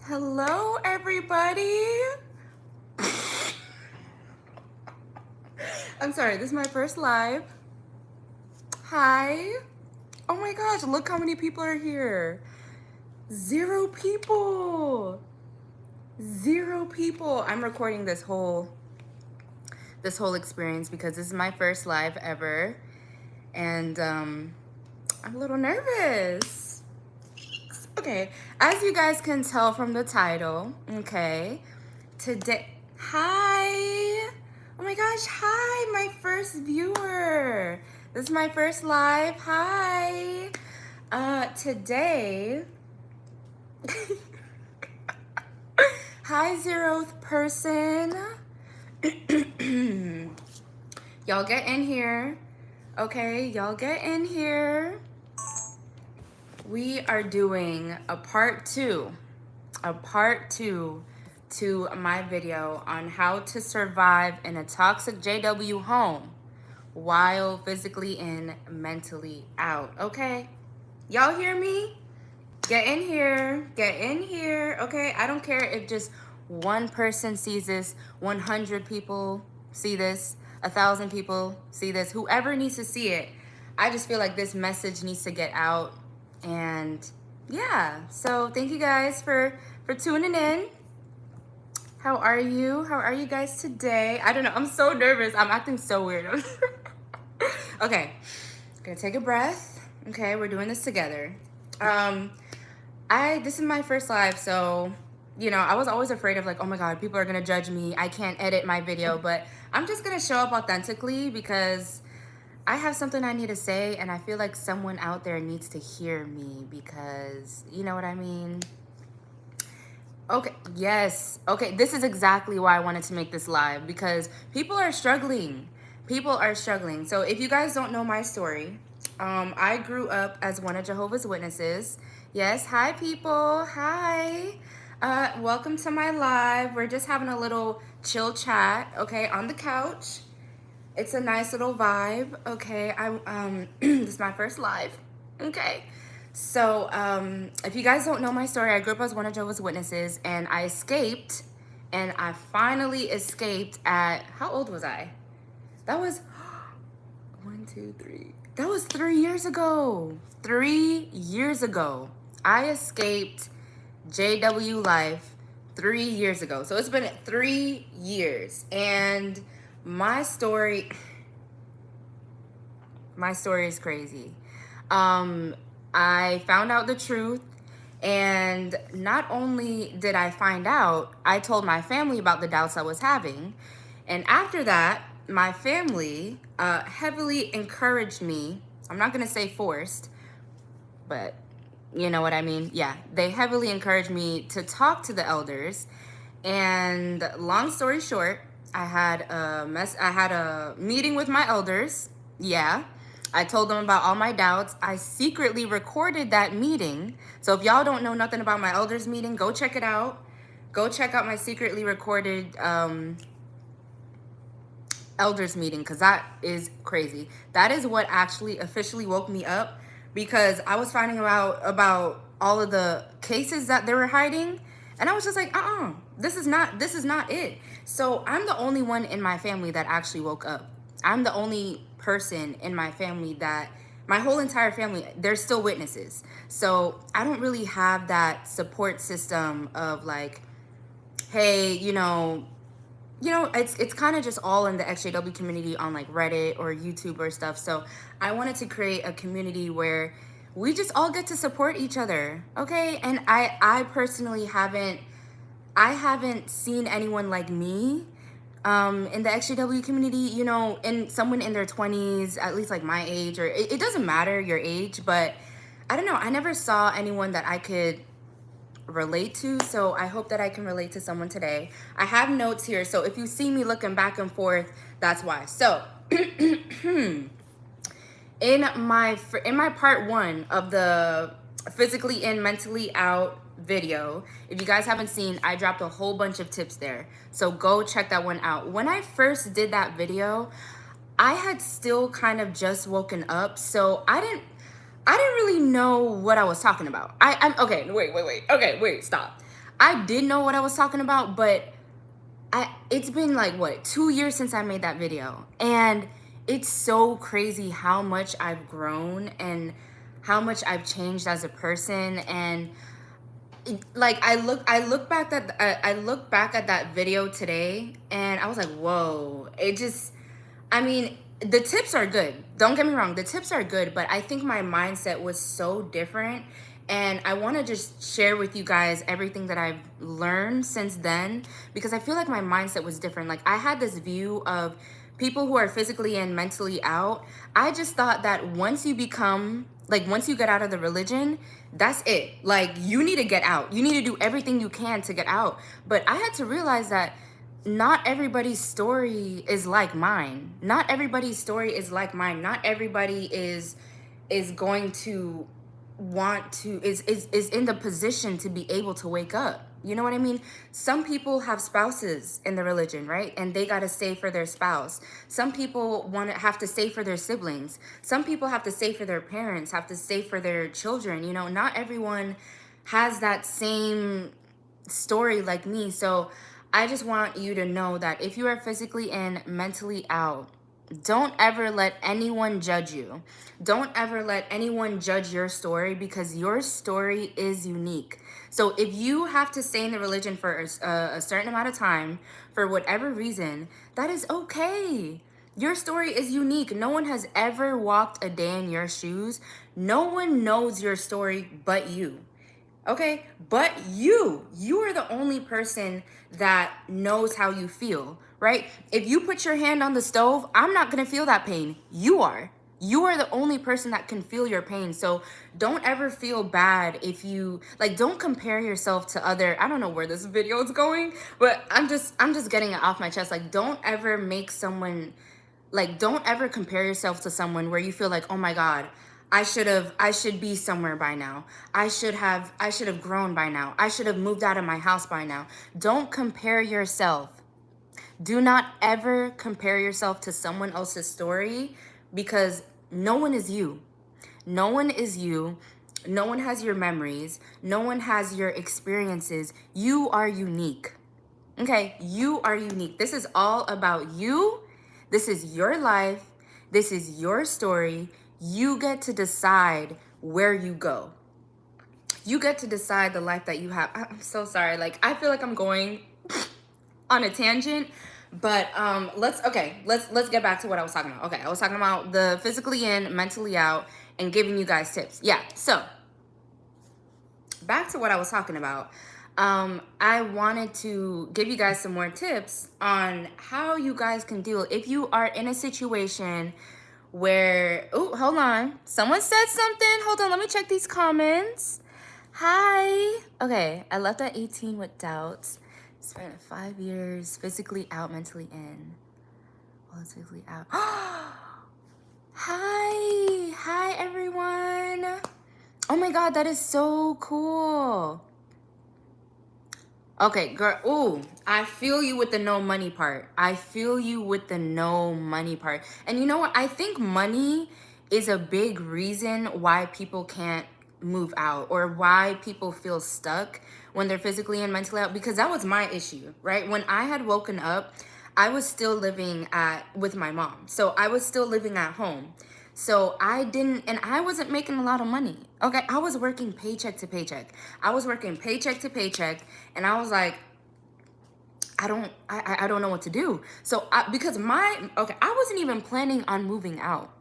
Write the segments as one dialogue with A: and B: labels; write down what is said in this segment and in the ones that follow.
A: Hello, everybody. I'm sorry, this is my first live. Hi. Oh my gosh, look how many people are here. 0 people. 0 people. I'm recording this whole experience because this is my first live ever. And I'm a little nervous. Okay, as you guys can tell from the title, okay, today, hi, oh my gosh, hi, my first viewer. This is my first live, hi. Today, hi, 0th person. Y'all get in here, okay, y'all get in here. We are doing a part two to my video on how to survive in a toxic JW home while physically and mentally out, okay? Y'all hear me? Get in here, okay? I don't care if just one person sees this, 100 people see this, 1,000 people see this, whoever needs to see it. I just feel like this message needs to get out. And yeah, so thank you guys for tuning in. How are you guys today? I don't know, I'm so nervous. I'm acting so weird. Okay, gonna take a breath. Okay, we're doing this together. This is my first live, so you know, I was always afraid of like, oh my god, people are gonna judge me, I can't edit my video, but I'm just gonna show up authentically because I have something I need to say, and I feel like someone out there needs to hear me because, you know what I mean? Okay, yes. Okay, this is exactly why I wanted to make this live, because people are struggling. People are struggling. So if you guys don't know my story, I grew up as one of Jehovah's Witnesses. Yes, hi people, hi. Welcome to my live. We're just having a little chill chat, okay, on the couch. It's a nice little vibe, okay? This is my first live, okay? So, if you guys don't know my story, I grew up as one of Jehovah's Witnesses, and I escaped, and I finally escaped at, how old was I? That was, 1, 2, 3. That was 3 years ago. 3 years ago. I escaped JW life 3 years ago. So it's been 3 years, and my story is crazy. I found out the truth, and not only did I find out, I told my family about the doubts I was having. And after that, my family heavily encouraged me. I'm not gonna say forced, but you know what I mean? Yeah, they heavily encouraged me to talk to the elders. And long story short, I had a meeting with my elders. Yeah. I told them about all my doubts. I secretly recorded that meeting. So if y'all don't know nothing about my elders meeting, go check it out. Go check out my secretly recorded elders meeting, because that is crazy. That is what actually officially woke me up, because I was finding out about all of the cases that they were hiding, and I was just like, this is not it. So I'm the only one in my family that actually woke up. I'm the only person in my family that, my whole entire family, they're still witnesses. So I don't really have that support system of like, hey, it's kind of just all in the XJW community on like Reddit or YouTube or stuff. So I wanted to create a community where we just all get to support each other, okay? And I personally haven't seen anyone like me in the XJW community, and someone in their 20s, at least like my age, or it doesn't matter your age, but I don't know, I never saw anyone that I could relate to. So I hope that I can relate to someone today. I have notes here, so if you see me looking back and forth, that's why. So in my part 1 of the physically in mentally out video, if you guys haven't seen, I dropped a whole bunch of tips there, so go check that one out. When I first did that video, I had still kind of just woken up, so I didn't really know what I was talking about. I'm okay, wait, okay, wait, stop. I did know what I was talking about, but it's been like what, 2 years since I made that video, and it's so crazy how much I've grown and how much I've changed as a person. And like I look back at that video today, and I was like, whoa. It just, I mean, the tips are good, don't get me wrong, the tips are good, but I think my mindset was so different. And I want to just share with you guys everything that I've learned since then, because I feel like my mindset was different. Like, I had this view of people who are physically and mentally out. I just thought that once you become, like, once you get out of the religion, that's it. Like, you need to get out. You need to do everything you can to get out. But I had to realize that not everybody's story is like mine. Not everybody's story is like mine. Not everybody is going to want to is in the position to be able to wake up. You know what I mean? Some people have spouses in the religion, right? And they got to stay for their spouse. Some people have to stay for their siblings. Some people have to stay for their parents, have to stay for their children. You know, not everyone has that same story like me. So I just want you to know that if you are physically and mentally out, don't ever let anyone judge you. Don't ever let anyone judge your story, because your story is unique. So if you have to stay in the religion for a certain amount of time, for whatever reason, that is okay. Your story is unique. No one has ever walked a day in your shoes. No one knows your story but you. Okay, but you are the only person that knows how you feel, right? If you put your hand on the stove, I'm not gonna feel that pain. You are the only person that can feel your pain. So don't ever feel bad if you, like, don't compare yourself to other, I don't know where this video is going, but I'm just getting it off my chest. Like, don't ever make someone, like, don't ever compare yourself to someone where you feel like, oh my God, I should be somewhere by now. I should have grown by now. I should have moved out of my house by now. Don't compare yourself. Do not ever compare yourself to someone else's story, because no one is you. No one is you. No one has your memories. No one has your experiences. You are unique. Okay, you are unique. This is all about you. This is your life. This is your story. You get to decide where you go. You get to decide the life that you have. I'm so sorry. Like, I feel like I'm going on a tangent, but let's get back to what I was talking about. Okay, I was talking about the physically in, mentally out, and giving you guys tips. Yeah, so back to what I was talking about. I wanted to give you guys some more tips on how you guys can deal if you are in a situation where, oh, hold on. Someone said something. Hold on, let me check these comments. Hi. Okay, I left at 18 with doubts. Spent 5 years physically out, mentally in. Well, it's physically out. Hi. Hi, everyone. Oh my God, that is so cool. Okay, girl. Ooh, I feel you with the no money part. I feel you with the no money part. And you know what? I think money is a big reason why people can't move out, or why people feel stuck when they're physically and mentally out, because that was my issue, right? When I had woken up, I was still living with my mom. So I was still living at home. So I wasn't making a lot of money. Okay, I was working paycheck to paycheck. I was working paycheck to paycheck, and I was like, I don't know what to do. So I wasn't even planning on moving out.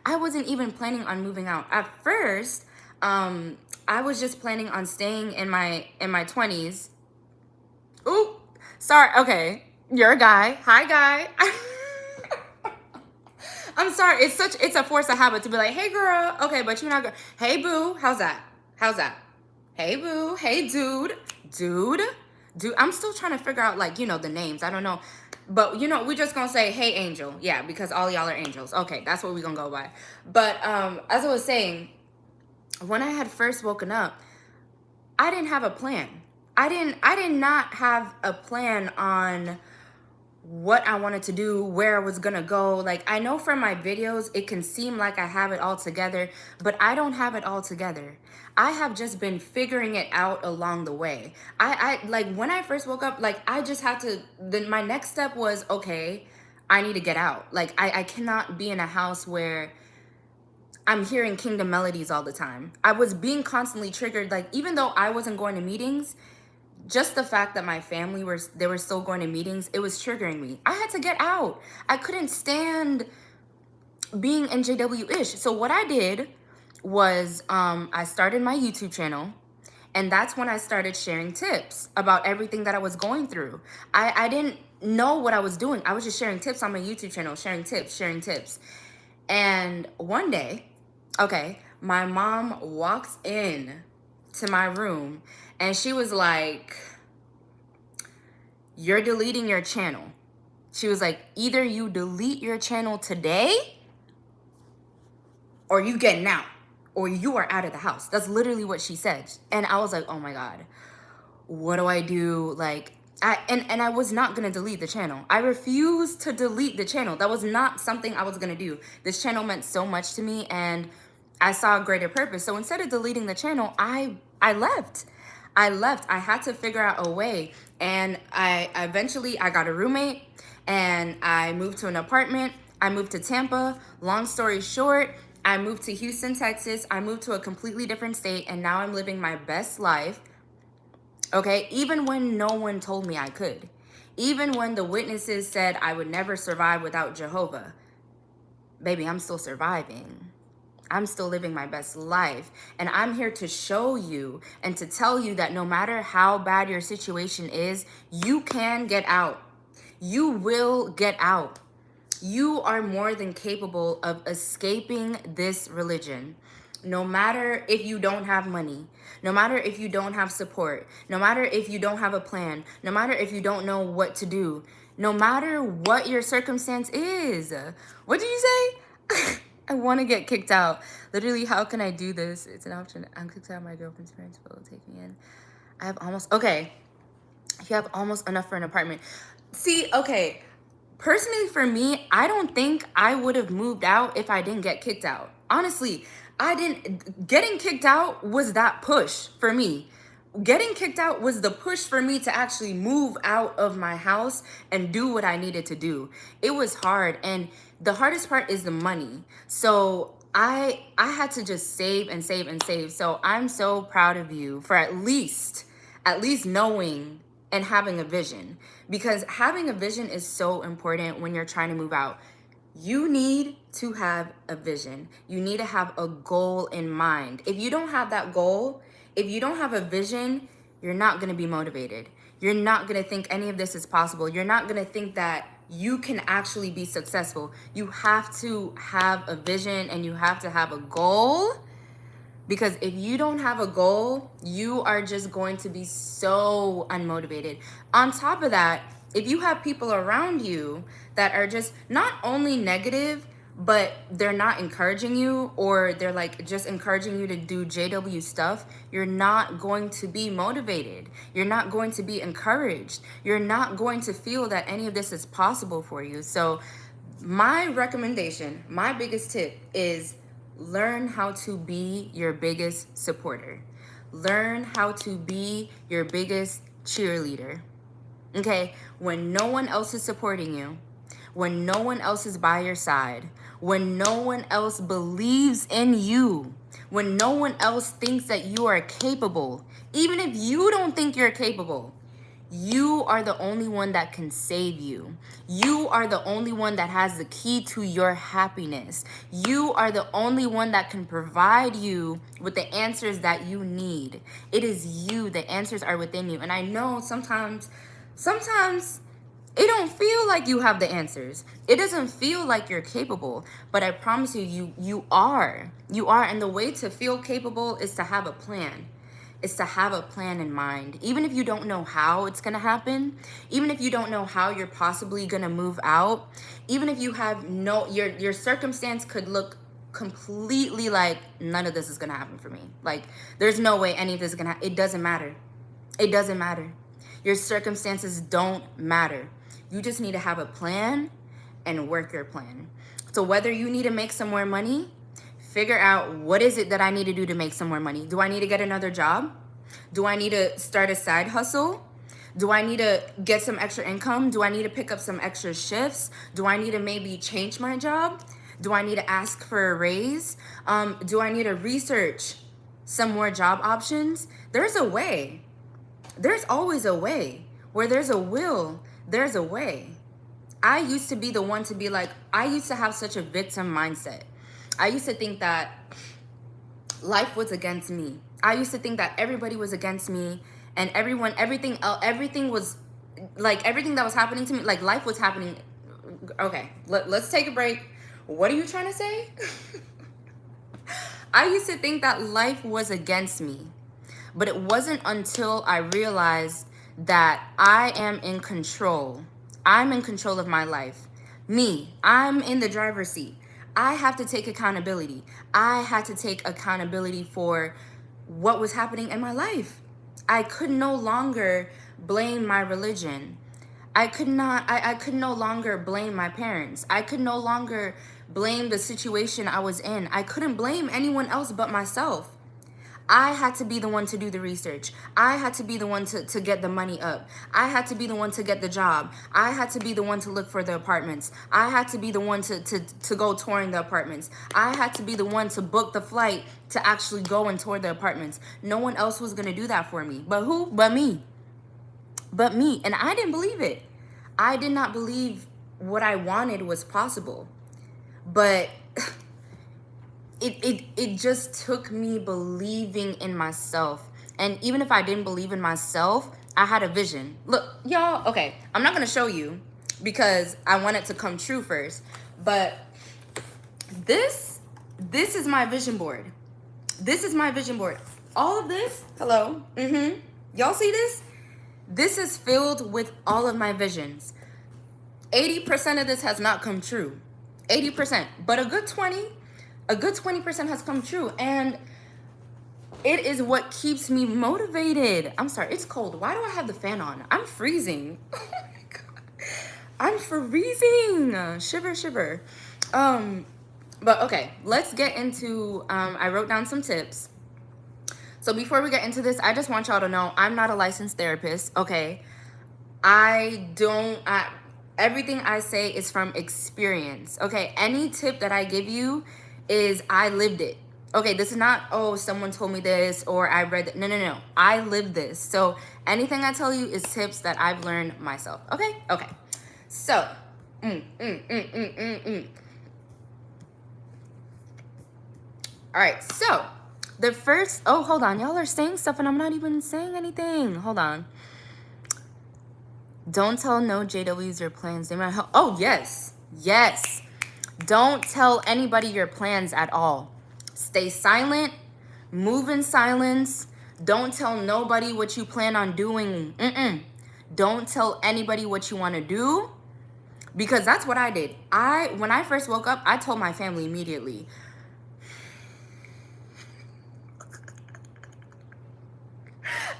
A: I wasn't even planning on moving out. At first, I was just planning on staying in my 20s. Ooh, sorry. Okay, you're a guy. Hi, guy. I'm sorry. It's a force of habit to be like, hey, girl. Okay, but you're not good. Hey, boo. How's that? Hey, boo. Hey, dude. I'm still trying to figure out, like, you know, the names. I don't know. But, you know, we're just going to say, hey, angel. Yeah, because all y'all are angels. Okay, that's what we're going to go by. But as I was saying, when I had first woken up, I didn't have a plan. I did not have a plan on what I wanted to do, where I was gonna go. Like, I know from my videos, it can seem like I have it all together, but I don't have it all together. I have just been figuring it out along the way. I like, when I first woke up, like, I just had to, then my next step was, okay, I need to get out. Like, I cannot be in a house where I'm hearing Kingdom melodies all the time. I was being constantly triggered. Like, even though I wasn't going to meetings, just the fact that my family they were still going to meetings, it was triggering me. I had to get out. I couldn't stand being NJW-ish. So what I did was I started my YouTube channel, and that's when I started sharing tips about everything that I was going through. I didn't know what I was doing. I was just sharing tips on my YouTube channel, sharing tips. And one day, okay, my mom walks in to my room and she was like, "You're deleting your channel." She was like, "Either you delete your channel today or you getting out, or you are out of the house." That's literally what she said. And I was like, oh my God, what do I do? Like, I was not gonna delete the channel. I refused to delete the channel. That was not something I was gonna do. This channel meant so much to me, and I saw a greater purpose. So instead of deleting the channel, I left. I had to figure out a way, and I eventually I got a roommate, and I moved to an apartment. I moved to Tampa. Long story short, I moved to Houston, Texas. I moved to a completely different state, and now I'm living my best life. Okay, even when no one told me I could, even when the witnesses said I would never survive without Jehovah, baby, I'm still surviving. I'm still living my best life. And I'm here to show you and to tell you that no matter how bad your situation is, you can get out. You will get out. You are more than capable of escaping this religion. No matter if you don't have money, no matter if you don't have support, no matter if you don't have a plan, no matter if you don't know what to do, no matter what your circumstance is. What did you say? I want to get kicked out. Literally, how can I do this? It's an option. I'm kicked out. My girlfriend's parents will take me in. I have almost, okay. You have almost enough for an apartment. See, okay. Personally, for me, I don't think I would have moved out if I didn't get kicked out. Honestly, getting kicked out was that push for me. Getting kicked out was the push for me to actually move out of my house and do what I needed to do. It was hard, and the hardest part is the money. So I had to just save and save and save. So I'm so proud of you for at least knowing and having a vision, because having a vision is so important when you're trying to move out. You need to have a vision. You need to have a goal in mind. If you don't have that goal, if you don't have a vision, you're not going to be motivated. You're not going to think any of this is possible. You're not going to think that you can actually be successful. You have to have a vision and you have to have a goal. Because if you don't have a goal, you are just going to be so unmotivated. On top of that, if you have people around you that are just not only negative, but they're not encouraging you, or they're like just encouraging you to do JW stuff, you're not going to be motivated. You're not going to be encouraged. You're not going to feel that any of this is possible for you. So my recommendation, my biggest tip is learn how to be your biggest supporter. Learn how to be your biggest cheerleader. Okay, when no one else is supporting you, when no one else is by your side, when no one else believes in you, when no one else thinks that you are capable, even if you don't think you're capable, you are the only one that can save you. You are the only one that has the key to your happiness. You are the only one that can provide you with the answers that you need. It is you. The answers are within you. And I know sometimes it don't feel like you have the answers. It doesn't feel like you're capable, but I promise you are. You are, and the way to feel capable is to have a plan. Is to have a plan in mind. Even if you don't know how it's gonna happen, even if you don't know how you're possibly gonna move out, even if you have your circumstance could look completely like none of this is gonna happen for me. Like there's no way any of this is gonna, it doesn't matter. It doesn't matter. Your circumstances don't matter. You just need to have a plan and work your plan. So whether you need to make some more money, figure out what is it that I need to do to make some more money. Do I need to get another job? Do I need to start a side hustle? Do I need to get some extra income? Do I need to pick up some extra shifts? Do I need to maybe change my job? Do I need to ask for a raise? Do I need to research some more job options? There's a way. There's always a way. Where there's a will, there's a way. I used to be the one to be like, I used to have such a victim mindset. I used to think that life was against me. I used to think that everybody was against me, and everything was like, everything that was happening to me, like life was happening. Okay, let's take a break. What are you trying to say? I used to think that life was against me, but it wasn't until I realized that I am in control. I'm in control of my life. I'm in the driver's seat. I have to take accountability. I had to take accountability for what was happening in my life. I could no longer blame my religion. I could no longer blame my parents. I could no longer blame the situation I was in. I couldn't blame anyone else but myself. I had to be the one to do the research. I had to be the one to get the money up. I had to be the one to get the job. I had to be the one to look for the apartments. I had to be the one to go touring the apartments. I had to be the one to book the flight to actually go and tour the apartments. No one else was going to do that for me. But who? But me. But me. And I didn't believe it. I did not believe what I wanted was possible. But it just took me believing in myself. And even if I didn't believe in myself, I had a vision. Look, y'all, okay, I'm not gonna show you because I want it to come true first. But this is my vision board. This is my vision board. All of this, hello, y'all see this? This is filled with all of my visions. 80% of this has not come true. 80%, but a good 20% has come true, and it is what keeps me motivated. I'm sorry, it's cold. Why do I have the fan on? I'm freezing. Oh my God. I'm freezing. Shiver, shiver. But okay, let's get into, I wrote down some tips. So before we get into this, I just want y'all to know I'm not a licensed therapist, okay? Everything I say is from experience, okay? Any tip that I give you is I lived it. Okay, this is not, oh, someone told me this or I read it. No. I lived this. So anything I tell you is tips that I've learned myself, okay? Okay, so, All right, so the first, oh, hold on. Y'all are saying stuff and I'm not even saying anything. Hold on. Don't tell no JWs your plans. They might help. Oh, yes. Yes. Don't tell anybody your plans at all. Stay silent. Move in silence. Don't tell nobody what you plan on doing. Don't tell anybody what you want to do, because that's what I did. When I first woke up, I told my family immediately.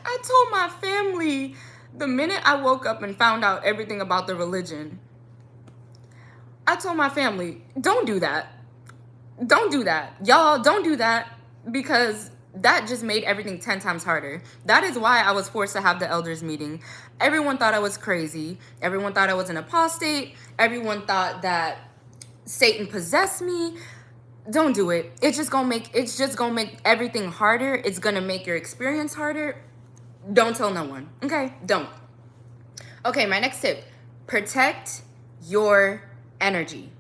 A: I told my family the minute I woke up and found out everything about the religion. I told my family, don't do that. Don't do that. Y'all, don't do that, because that just made everything 10 times harder. That is why I was forced to have the elders meeting. Everyone thought I was crazy. Everyone thought I was an apostate. Everyone thought that Satan possessed me. Don't do it. It's just gonna make everything harder. It's gonna make your experience harder. Don't tell no one. Okay? Don't. Okay, my next tip. Protect your energy.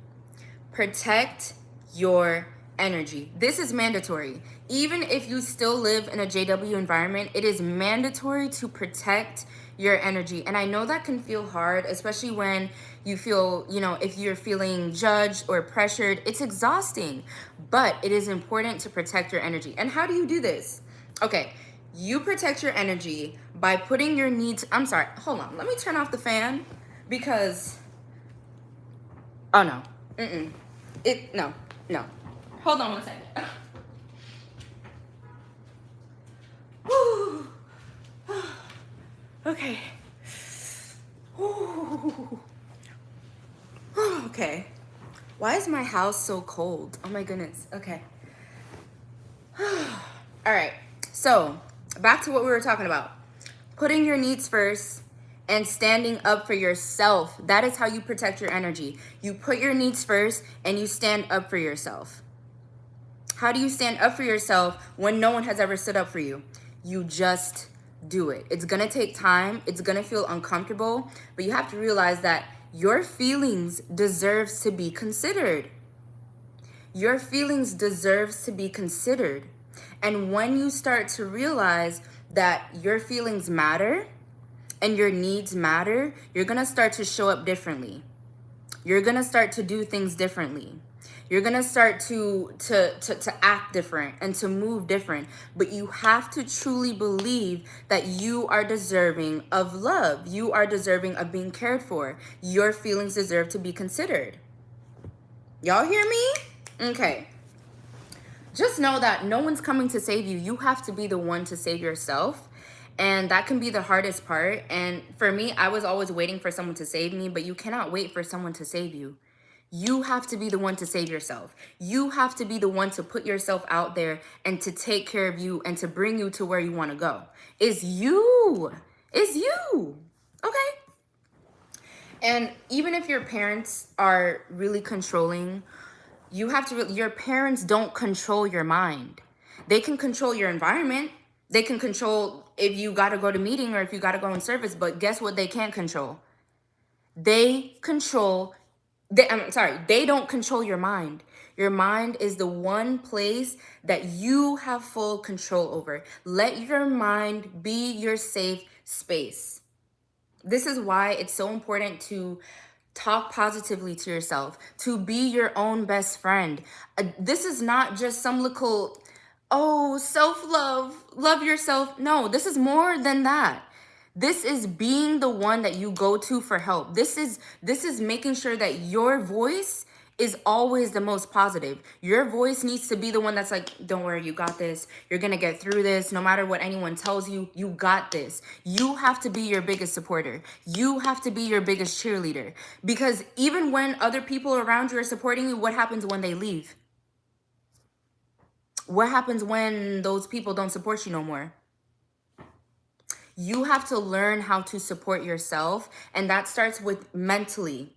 A: Protect your energy. This is mandatory. Even if you still live in a JW environment, it is mandatory to protect your energy. And I know that can feel hard, especially when you feel, if you're feeling judged or pressured, it's exhausting. But it is important to protect your energy. And how do you do this? Okay, you protect your energy by putting your needs, I'm sorry, hold on. Let me turn off the fan because, oh no, no. Hold on one second. Okay. Okay. Why is my house so cold? Oh my goodness. Okay. All right. So, back to what we were talking about. Putting your needs first and standing up for yourself. That is how you protect your energy. You put your needs first and you stand up for yourself. How do you stand up for yourself when no one has ever stood up for you? You just do it. It's gonna take time. It's gonna feel uncomfortable, but you have to realize that your feelings deserves to be considered. Your feelings deserves to be considered. And when you start to realize that your feelings matter and your needs matter, you're gonna start to show up differently. You're gonna start to do things differently. You're gonna start to act different and to move different. But you have to truly believe that you are deserving of love. You are deserving of being cared for. Your feelings deserve to be considered. Y'all hear me? Okay. Just know that no one's coming to save you. You have to be the one to save yourself. And that can be the hardest part. And for me, I was always waiting for someone to save me, but you cannot wait for someone to save you. You have to be the one to save yourself. You have to be the one to put yourself out there and to take care of you and to bring you to where you want to go. It's you. It's you. Okay? And even if your parents are really controlling, you have to, your parents don't control your mind. They can control your environment. They can control if you got to go to meeting or if you got to go in service, but guess what they can't control? They control, they don't control your mind. Your mind is the one place that you have full control over. Let your mind be your safe space. This is why it's so important to talk positively to yourself, to be your own best friend. This is not just some little, oh, self-love, love yourself. No, this is more than that. This is being the one that you go to for help. This is making sure that your voice is always the most positive. Your voice needs to be the one that's like, don't worry, you got this. You're gonna get through this. No matter what anyone tells you, you got this. You have to be your biggest supporter. You have to be your biggest cheerleader. Because even when other people around you are supporting you, what happens when they leave? What happens when those people don't support you no more? You have to learn how to support yourself, and that starts with mentally.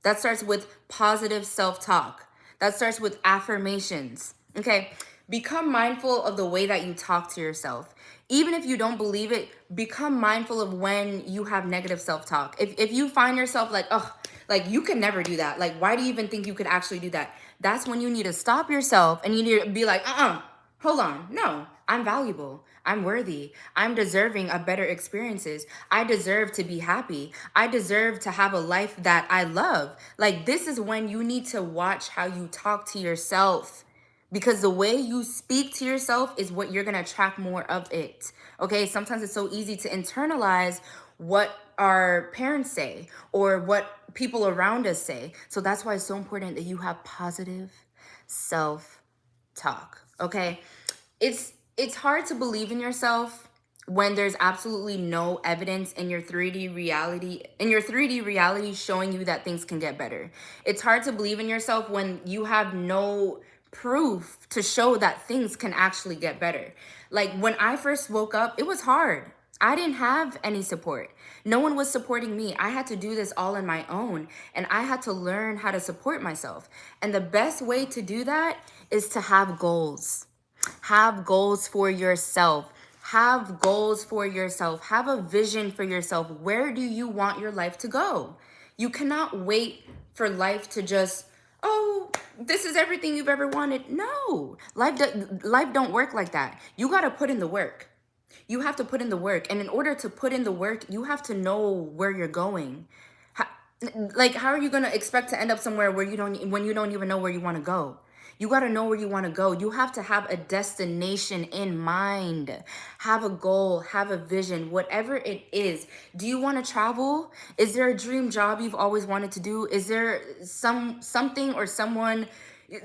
A: That starts with positive self-talk. That starts with affirmations. Okay, become mindful of the way that you talk to yourself. Even if you don't believe it, become mindful of when you have negative self-talk. If you find yourself like, oh, like you can never do that. Like, why do you even think you could actually do that? That's when you need to stop yourself and you need to be like, hold on. No, I'm valuable. I'm worthy. I'm deserving of better experiences. I deserve to be happy. I deserve to have a life that I love. Like, this is when you need to watch how you talk to yourself, because the way you speak to yourself is what you're going to attract more of it. Okay. Sometimes it's so easy to internalize what our parents say or what people around us say. So that's why it's so important that you have positive self-talk. Okay. It's hard to believe in yourself when there's absolutely no evidence in your 3D reality showing you that things can get better. It's hard to believe in yourself when you have no proof to show that things can actually get better. Like, when I first woke up, it was hard. I didn't have any support. No one was supporting me. I had to do this all on my own, and I had to learn how to support myself. And the best way to do that is to have goals. Have goals for yourself. Have goals for yourself. Have a vision for yourself. Where do you want your life to go? You cannot wait for life to just, oh, this is everything you've ever wanted. No, life don't work like that. You got to put in the work. You have to put in the work. And in order to put in the work, you have to know where you're going. Like, how are you going to expect to end up somewhere where when you don't even know where you want to go? You got to know where you want to go. You have to have a destination in mind. Have a goal, have a vision, whatever it is. Do you want to travel? Is there a dream job you've always wanted to do? Is there something or someone,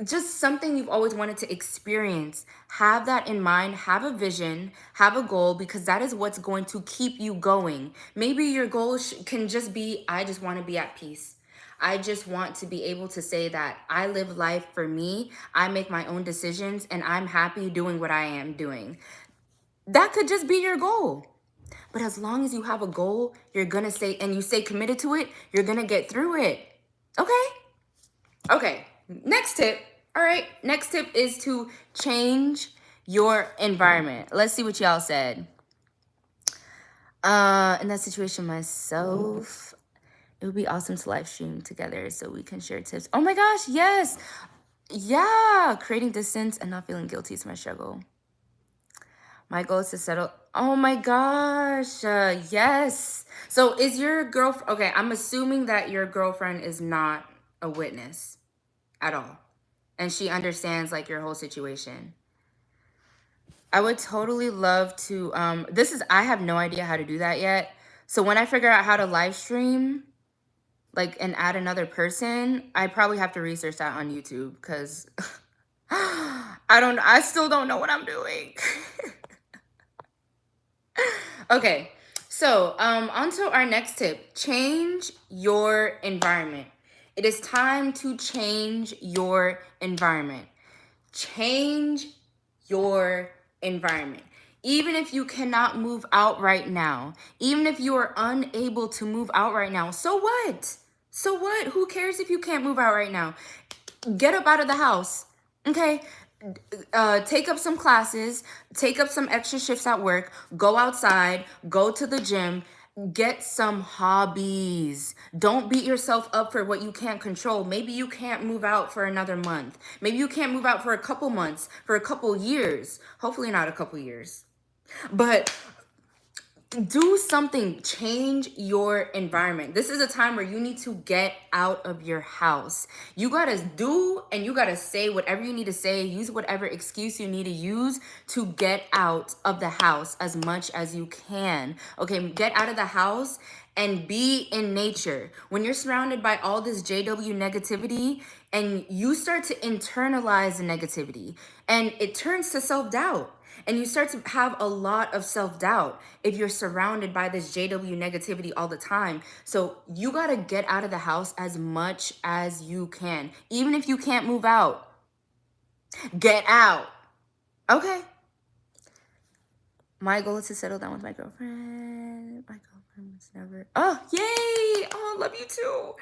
A: just something you've always wanted to experience? Have that in mind. Have a vision, have a goal, because that is what's going to keep you going. Maybe your goal can just be, I just want to be at peace. I just want to be able to say that I live life for me. I make my own decisions and I'm happy doing what I am doing. That could just be your goal. But as long as you have a goal, you're gonna stay and you stay committed to it, you're gonna get through it. Okay? Okay. Next tip. All right. Next tip is to change your environment. Let's see what y'all said. In that situation myself, it would be awesome to live stream together so we can share tips. Oh my gosh, yes. Yeah, creating distance and not feeling guilty is my struggle. My goal is to settle. Oh my gosh, yes. So is your girlfriend, okay, I'm assuming that your girlfriend is not a witness at all. And she understands like your whole situation. I would totally love to, I have no idea how to do that yet. So when I figure out how to live stream, like, and add another person, I probably have to research that on YouTube because I still don't know what I'm doing. Okay, so on to our next tip. Change your environment. It is time to change your environment. Change your environment. Even if you cannot move out right now, even if you are unable to move out right now, so what? So what? Who cares if you can't move out right now? Get up out of the house, okay? Take up some classes, take up some extra shifts at work, go outside, go to the gym, get some hobbies. Don't beat yourself up for what you can't control. Maybe you can't move out for another month. Maybe you can't move out for a couple months, for a couple years. Hopefully not a couple years. But do something. Change your environment. This is a time where you need to get out of your house. You gotta do and you gotta say whatever you need to say. Use whatever excuse you need to use to get out of the house as much as you can. Okay, get out of the house and be in nature. When you're surrounded by all this JW negativity and you start to internalize the negativity and it turns to self-doubt. And you start to have a lot of self-doubt if you're surrounded by this JW negativity all the time. So you got to get out of the house as much as you can. Even if you can't move out, get out. Okay. My goal is to settle down with my girlfriend. My girlfriend was never... Oh, yay. Oh, I love you too.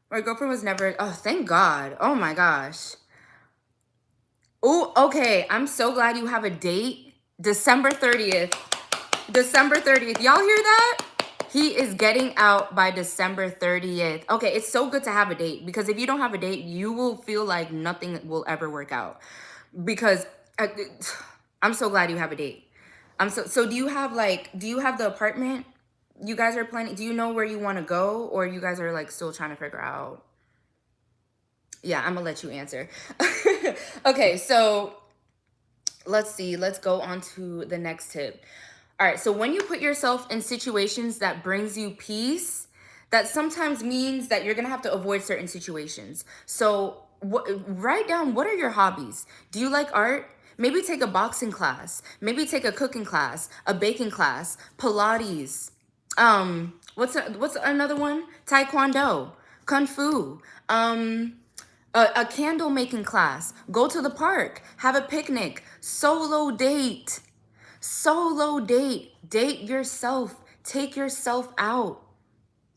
A: My girlfriend was never... Oh, thank God. Oh my gosh. Oh, okay. I'm so glad you have a date. December 30th. December 30th. Y'all hear that? He is getting out by December 30th. Okay, it's so good to have a date because if you don't have a date, you will feel like nothing will ever work out. Because I'm so glad you have a date. So do you have the apartment you guys are planning? Do you know where you want to go or you guys are like still trying to figure out? Yeah, I'm gonna let you answer. Okay, so let's see. Let's go on to the next tip. All right, so when you put yourself in situations that brings you peace, that sometimes means that you're gonna have to avoid certain situations. So write down, what are your hobbies? Do you like art? Maybe take a boxing class. Maybe take a cooking class, a baking class, Pilates. What's another one? Taekwondo, Kung Fu. A candle making class. Go to the park. Have a picnic. Solo date. Solo date. Date yourself. Take yourself out.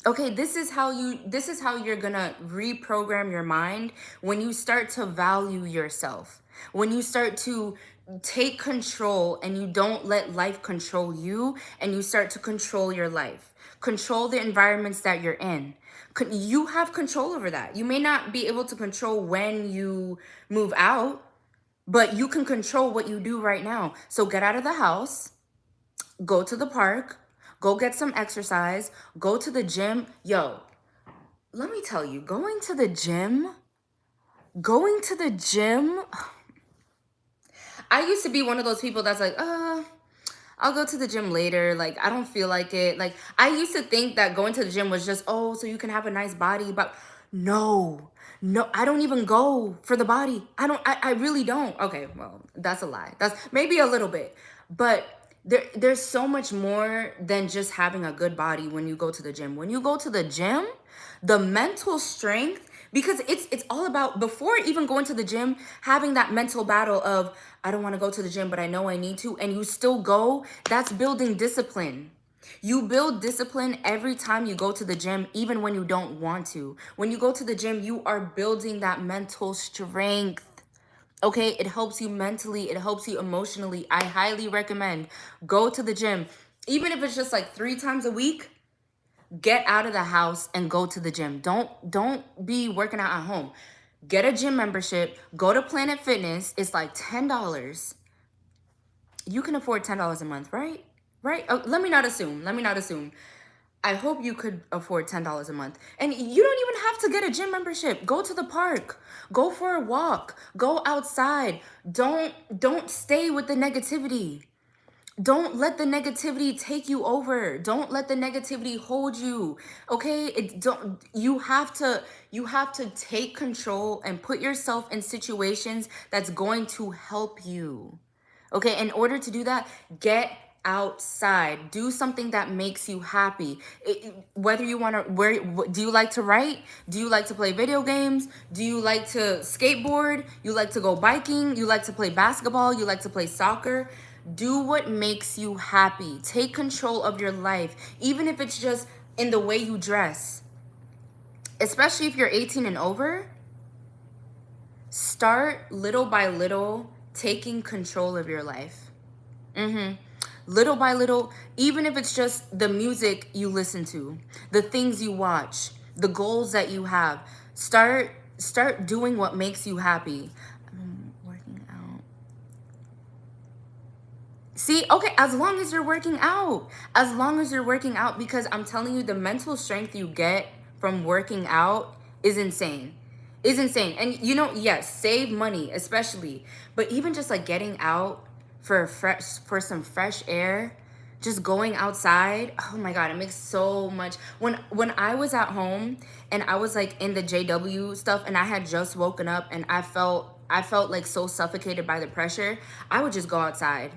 A: Okay, this is how you're gonna reprogram your mind when you start to value yourself. When you start to take control and you don't let life control you and you start to control your life. Control the environments that you're in. You have control over that. You may not be able to control when you move out, but you can control what you do right now. So get out of the house, go to the park, go get some exercise, go to the gym. Yo, let me tell you, going to the gym, I used to be one of those people that's like, I'll go to the gym later. Like, I don't feel like it. Like, I used to think that going to the gym was just, oh, so you can have a nice body. But no, I don't even go for the body. I really don't. Okay, well, that's a lie. That's maybe a little bit. But there's so much more than just having a good body when you go to the gym. When you go to the gym, the mental strength, because it's all about, before even going to the gym, having that mental battle of, I don't want to go to the gym, but I know I need to, and you still go. That's building discipline. You build discipline every time you go to the gym, even when you don't want to. When you go to the gym, you are building that mental strength. Okay, it helps you mentally, it helps you emotionally. I highly recommend go to the gym. Even if it's just like 3 times a week, get out of the house and go to the gym. Don't be working out at home. Get a gym membership, go to Planet Fitness. It's like $10. You can afford $10 a month, right? Right? Oh, let me not assume. Let me not assume. I hope you could afford $10 a month. And you don't even have to get a gym membership. Go to the park. Go for a walk. Go outside. Don't stay with the negativity. Don't let the negativity take you over. Don't let the negativity hold you. Okay? You have to take control and put yourself in situations that's going to help you. Okay, in order to do that, get outside. Do something that makes you happy. Whether you want to, do you like to write? Do you like to play video games? Do you like to skateboard? You like to go biking? You like to play basketball? You like to play soccer? Do what makes you happy. Take control of your life, even if it's just in the way you dress. Especially if you're 18 and over, start little by little taking control of your life. Little by little, even if it's just the music you listen to, the things you watch, the goals that you have. Start doing what makes you happy. I'm working out. See, okay, as long as you're working out. As long as you're working out, because I'm telling you, the mental strength you get from working out is insane. Is insane. And yes, save money, especially. But even just like getting out for some fresh air, just going outside, oh my god, it makes so much. When I was at home and I was like in the JW stuff and I had just woken up and I felt like so suffocated by the pressure, I would just go outside.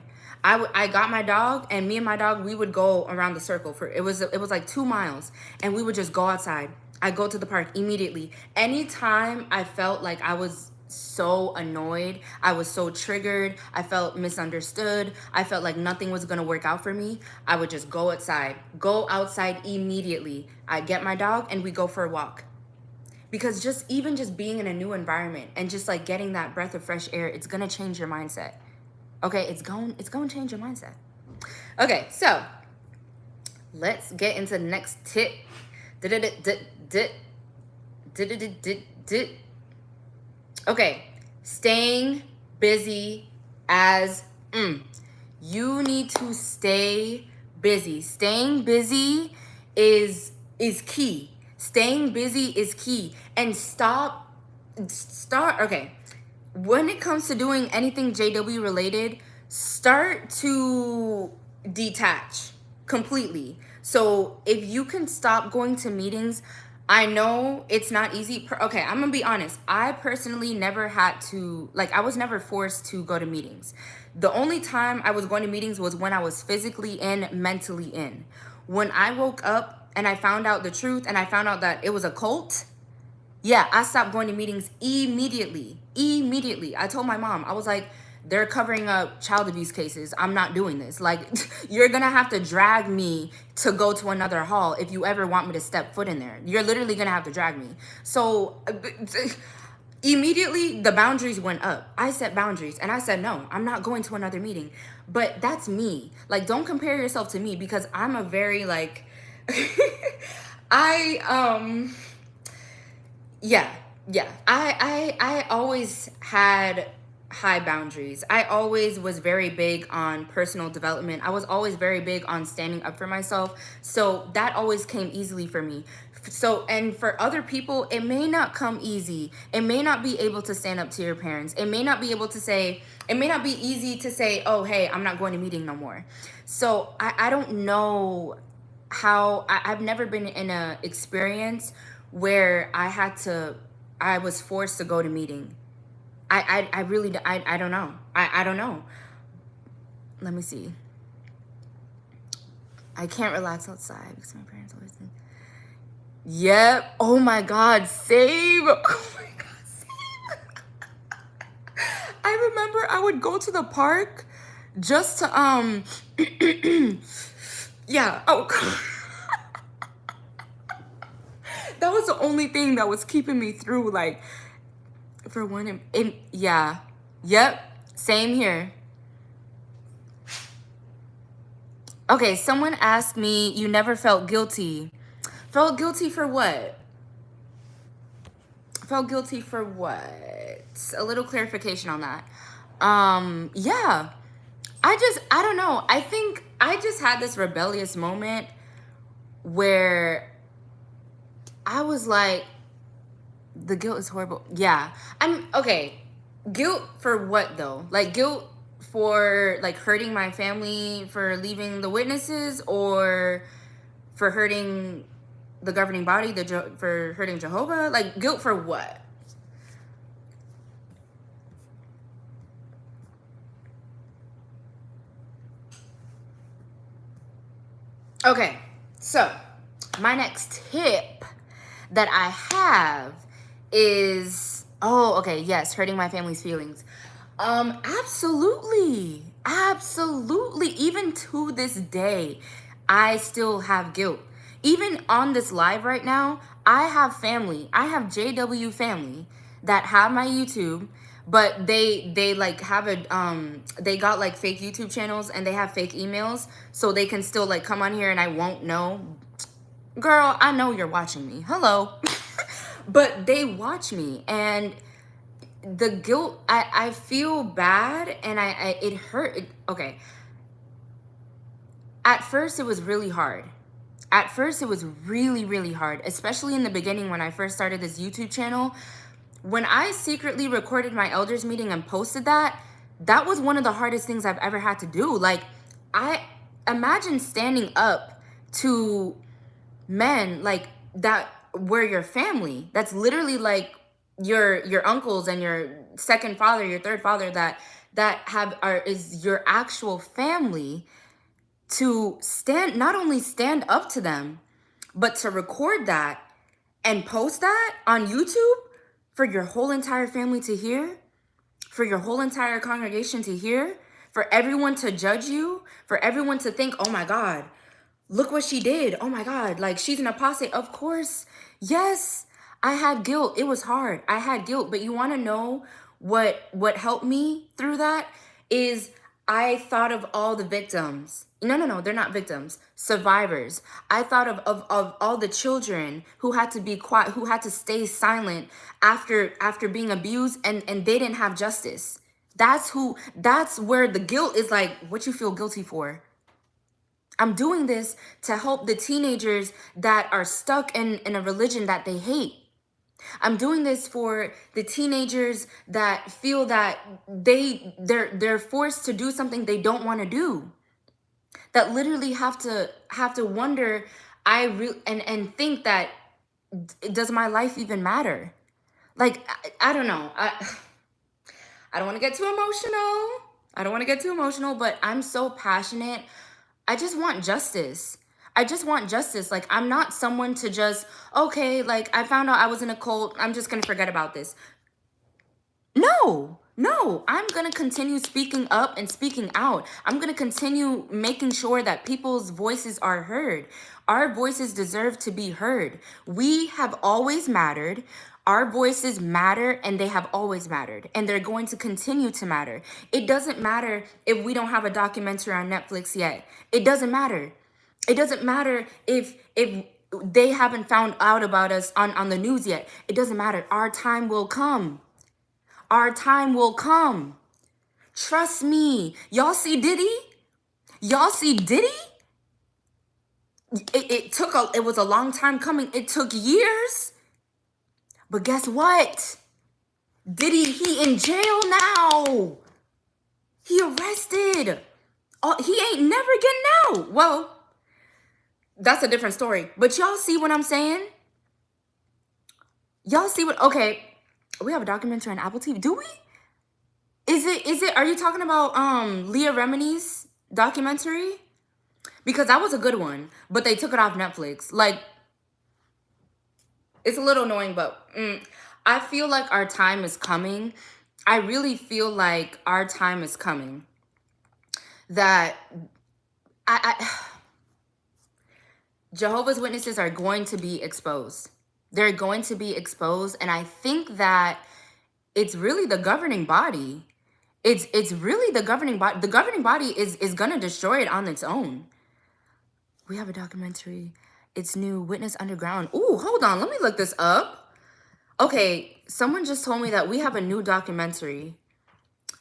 A: I got my dog, and me and my dog, we would go around the circle for it was like 2 miles, and we would just go outside. I go to the park immediately. Anytime I felt like I was so annoyed, I was so triggered, I felt misunderstood, I felt like nothing was gonna work out for me, I would just go outside. Go outside immediately. I get my dog and we go for a walk. Because even just being in a new environment and just like getting that breath of fresh air, it's gonna change your mindset. Okay, it's going to change your mindset. Okay, so let's get into the next tip. Okay, staying busy as you need to stay busy. Staying busy is key. Staying busy is key. And okay. When it comes to doing anything JW related, start to detach completely. So if you can stop going to meetings, I know it's not easy. Okay, I'm gonna be honest. I personally never had to, like, I was never forced to go to meetings. The only time I was going to meetings was when I was physically in, mentally in. When I woke up and I found out the truth and I found out that it was a cult, yeah, I stopped going to meetings immediately. Immediately. I told my mom, I was like, they're covering up child abuse cases. I'm not doing this. Like, you're going to have to drag me to go to another hall if you ever want me to step foot in there. You're literally going to have to drag me. So immediately the boundaries went up. I set boundaries and I said, no, I'm not going to another meeting. But that's me. Like, don't compare yourself to me, because I'm a very like, yeah. I always had high boundaries. I always was very big on personal development. I was always very big on standing up for myself. So that always came easily for me. So, and for other people, it may not come easy. It may not be able to stand up to your parents. It may not be easy to say, oh, hey, I'm not going to meeting no more. So I don't know how, I've never been in a experience where I was forced to go to meeting. I really, I don't know. I don't know. Let me see. I can't relax outside because my parents always think. Yep. Oh my God. Same. Oh my God. Same. I remember I would go to the park just to yeah. Oh God. That was the only thing that was keeping me through, like, for one, yeah. Yep. Same here. Okay, someone asked me, you never felt guilty. Felt guilty for what? Felt guilty for what? A little clarification on that. Yeah. I don't know. I think I just had this rebellious moment where I was like, the guilt is horrible. Yeah. Okay. Guilt for what though? Like guilt for like hurting my family for leaving the witnesses, or for hurting the governing body, for hurting Jehovah? Like guilt for what? Okay. So, my next tip that I have is, oh, okay, yes, hurting my family's feelings. Absolutely. Absolutely. Even to this day, I still have guilt. Even on this live right now, I have family. I have JW family that have my YouTube, but they like have a they got like fake YouTube channels and they have fake emails, so they can still like come on here and I won't know. Girl, I know you're watching me. Hello. But they watch me, and the guilt, I feel bad, and it hurt. Okay. At first, it was really hard. At first, it was really, really hard, especially in the beginning when I first started this YouTube channel. When I secretly recorded my elders meeting and posted that, that was one of the hardest things I've ever had to do. Like, I imagine standing up to men like that were your family. That's literally like your uncles and your second father, your third father, that is your actual family. To not only stand up to them, but to record that and post that on YouTube for your whole entire family to hear, for your whole entire congregation to hear, for everyone to judge you, for everyone to think, oh my God, look what she did. Oh my God, like she's an apostate. Of course. Yes, I had guilt. It was hard. I had guilt. But you want to know what helped me through that is I thought of all the victims. No, they're not victims. Survivors. I thought of all the children who had to be quiet, who had to stay silent after being abused, and they didn't have justice. That's where the guilt is, like, what you feel guilty for. I'm doing this to help the teenagers that are stuck in a religion that they hate. I'm doing this for the teenagers that feel that they're forced to do something they don't want to do. That literally have to wonder, and think that, does my life even matter? Like, I don't know. I don't want to get too emotional. But I'm so passionate. I just want justice. Like, I'm not someone to just, okay, like, I found out I was in a cult, I'm just going to forget about this. No, I'm going to continue speaking up and speaking out. I'm going to continue making sure that people's voices are heard. Our voices deserve to be heard. We have always mattered. Our voices matter, and they have always mattered, and they're going to continue to matter. It doesn't matter if we don't have a documentary on Netflix yet. It doesn't matter. It doesn't matter if they haven't found out about us on the news yet. It doesn't matter. Our time will come. Our time will come. Trust me. Y'all see Diddy? It was a long time coming. It took years. But guess what? Diddy, he in jail now. He arrested. Oh, he ain't never getting out. Well, that's a different story. But y'all see what I'm saying? Okay, we have a documentary on Apple TV. Do we? Is it, are you talking about Leah Remini's documentary? because that was a good one, but they took it off Netflix. Like, it's a little annoying, but I feel like our time is coming. I really feel like our time is coming. That I Jehovah's Witnesses are going to be exposed. They're going to be exposed, and I think that it's really the governing body. It's really the governing body. The governing body is gonna destroy it on its own. We have a documentary. It's new. Witness Underground. Ooh, hold on. Let me look this up. Okay, someone just told me that we have a new documentary.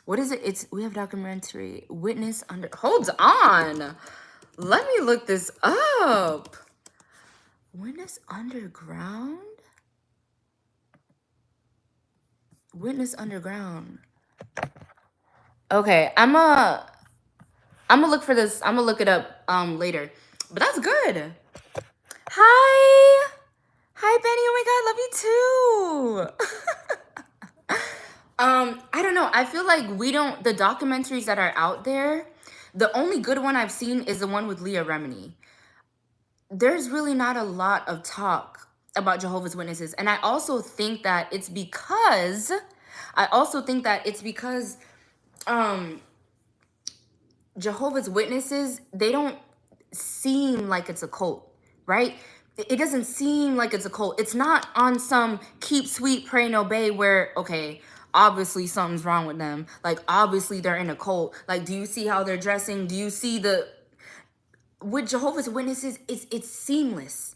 A: What is it? We have documentary. Witness Under. Hold on. Let me look this up. Witness Underground? Witness Underground. Okay, I'm gonna look for this. I'm gonna look it up later. But that's good. Hi. Hi, Benny. Oh my God, love you too. I don't know. I feel like the documentaries that are out there, the only good one I've seen is the one with Leah Remini. There's really not a lot of talk about Jehovah's Witnesses. And I also think that it's because Jehovah's Witnesses, they don't seem like it's a cult, right? It doesn't seem like it's a cult. It's not on some keep sweet, pray and obey where, okay, obviously something's wrong with them. Like, obviously they're in a cult. Like, do you see how they're dressing? Do you see with Jehovah's Witnesses, it's seamless,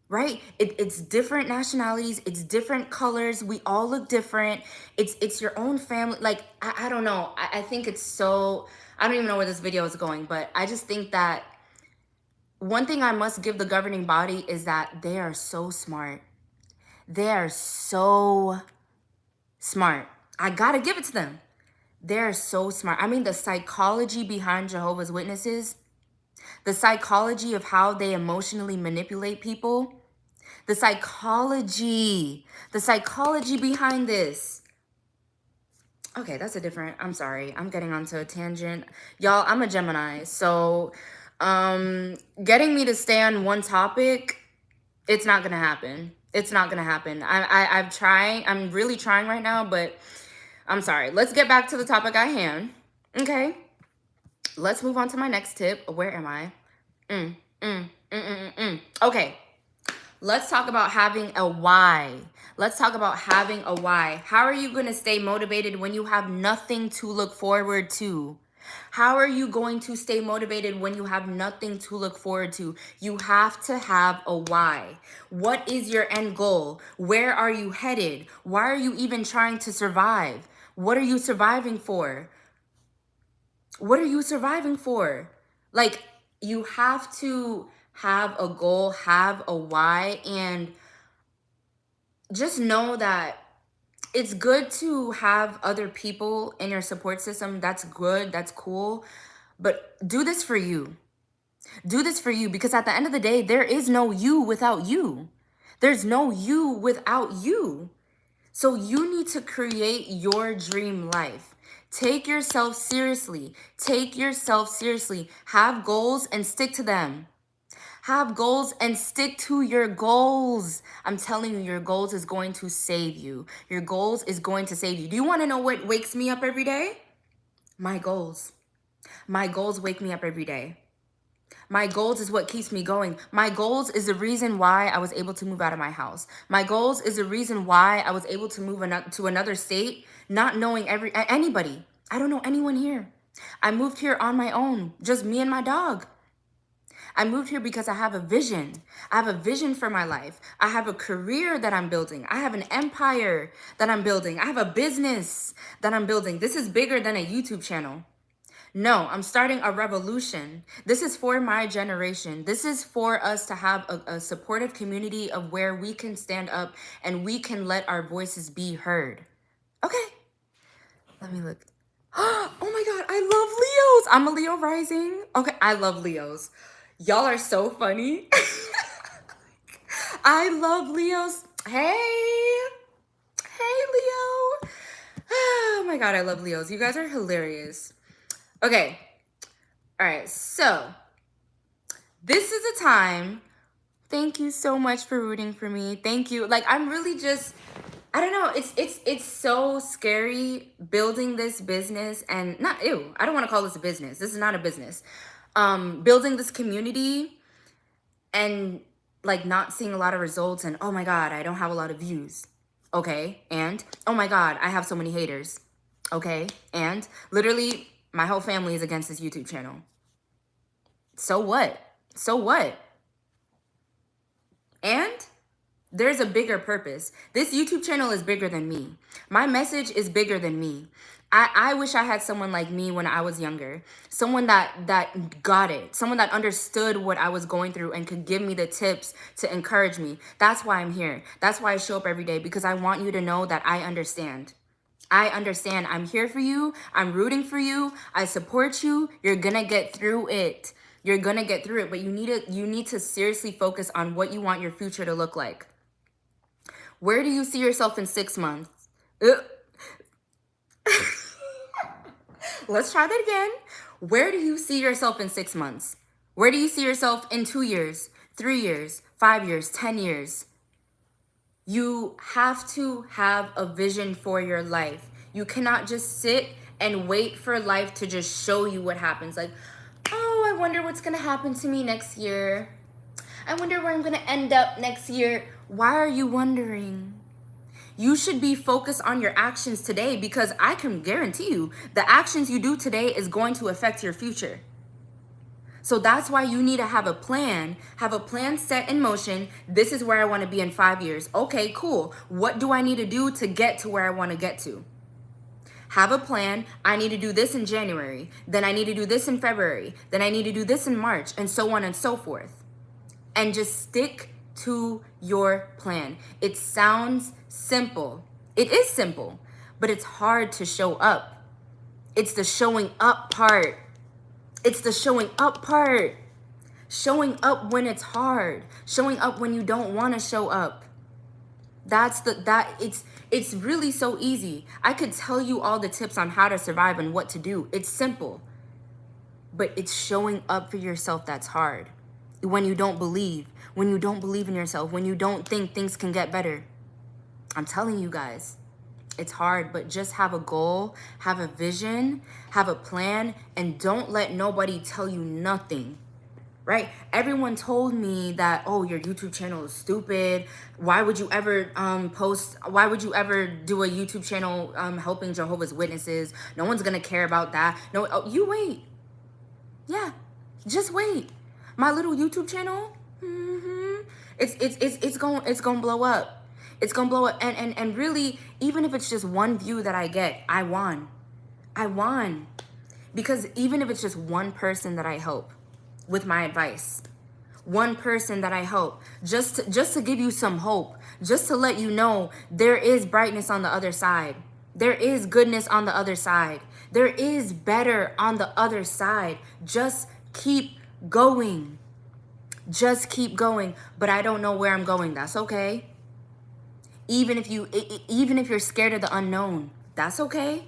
A: right? It's different nationalities. It's different colors. We all look different. It's your own family. Like, I don't know. I think it's so, I don't even know where this video is going, but I just think that one thing I must give the governing body is that they are so smart. They are so smart. I gotta give it to them. They're so smart. I mean, the psychology behind Jehovah's Witnesses, the psychology of how they emotionally manipulate people, the psychology behind this. Okay, that's a different, I'm sorry. I'm getting onto a tangent. Y'all, I'm a Gemini, so getting me to stay on one topic, it's not gonna happen. It's not gonna happen. I'm really trying right now, but I'm sorry. Let's get back to the topic at hand. Okay. Let's move on to my next tip. Where am I? Okay. Let's talk about having a why. Let's talk about having a why. How are you going to stay motivated when you have nothing to look forward to? How are you going to stay motivated when you have nothing to look forward to? You have to have a why. What is your end goal? Where are you headed? Why are you even trying to survive? What are you surviving for? What are you surviving for? Like, you have to have a goal, have a why, and just know that it's good to have other people in your support system. That's good. That's cool. But do this for you. Do this for you, because at the end of the day, there is no you without you. There's no you without you. So you need to create your dream life. Take yourself seriously. Take yourself seriously. Have goals and stick to them. Have goals and stick to your goals. I'm telling you, your goals is going to save you. Your goals is going to save you. Do you want to know what wakes me up every day? My goals. My goals wake me up every day. My goals is what keeps me going. My goals is the reason why I was able to move out of my house. My goals is the reason why I was able to move to another state, not knowing anybody. I don't know anyone here. I moved here on my own, just me and my dog. I moved here because I have a vision. I have a vision for my life. I have a career that I'm building. I have an empire that I'm building. I have a business that I'm building. This is bigger than a YouTube channel. No, I'm starting a revolution. This is for my generation. This is for us to have a supportive community of where we can stand up and we can let our voices be heard. Okay. Let me look. Oh my God, I love Leos. I'm a Leo rising. Okay, I love Leos. Y'all are so funny. I love Leos. Hey. Hey, Leo. Oh my God, I love Leos. You guys are hilarious. Okay. All right. So This is a time. Thank you so much for rooting for me. Thank you. Like, I'm really just, I don't know. It's so scary building this business, and not, ew, I don't want to call this a business. This is not a business. Building this community and like not seeing a lot of results, and oh my God, I don't have a lot of views. Okay. And oh my God, I have so many haters. Okay. And literally my whole family is against this YouTube channel. So what? So what? And there's a bigger purpose. This YouTube channel is bigger than me. My message is bigger than me. I wish I had someone like me when I was younger. Someone that got it. Someone that understood what I was going through and could give me the tips to encourage me. That's why I'm here. That's why I show up every day, because I want you to know that I understand. I understand. I'm here for you. I'm rooting for you. I support you. You're gonna get through it. You're gonna get through it, but you need to seriously focus on what you want your future to look like. Where do you see yourself in 6 months? Let's try that again. Where do you see yourself in 6 months? Where do you see yourself in 2 years, 3 years, 5 years, 10 years? You have to have a vision for your life. You cannot just sit and wait for life to just show you what happens. Like, oh, I wonder what's gonna happen to me next year. I wonder where I'm gonna end up next year. Why are you wondering? You should be focused on your actions today, because I can guarantee you the actions you do today is going to affect your future. So that's why you need to have a plan set in motion. This is where I want to be in 5 years. Okay, cool. What do I need to do to get to where I want to get to? Have a plan. I need to do this in January. Then I need to do this in February. Then I need to do this in March, and so on and so forth. And just stick to your plan. It sounds simple. It is simple, but it's hard to show up. It's the showing up part. It's the showing up part. Showing up when it's hard. Showing up when you don't want to show up. It's really so easy. I could tell you all the tips on how to survive and what to do. It's simple. But it's showing up for yourself that's hard. When you don't believe in yourself, when you don't think things can get better. I'm telling you guys, it's hard, but just have a goal, have a vision, have a plan, and don't let nobody tell you nothing, right? Everyone told me that, oh, your YouTube channel is stupid. Why would you ever post? Why would you ever do a YouTube channel helping Jehovah's Witnesses? No one's gonna care about that. No, oh, you wait. Yeah, just wait. My little YouTube channel, it's gonna blow up. It's gonna blow up. And really, even if it's just one view that I get, I won. Because even if it's just one person that I help with my advice, one person that I help, just to give you some hope, just to let you know there is brightness on the other side. There is goodness on the other side. There is better on the other side. Just keep going. Just keep going. But I don't know where I'm going. That's okay. Even if you're scared of the unknown, that's okay.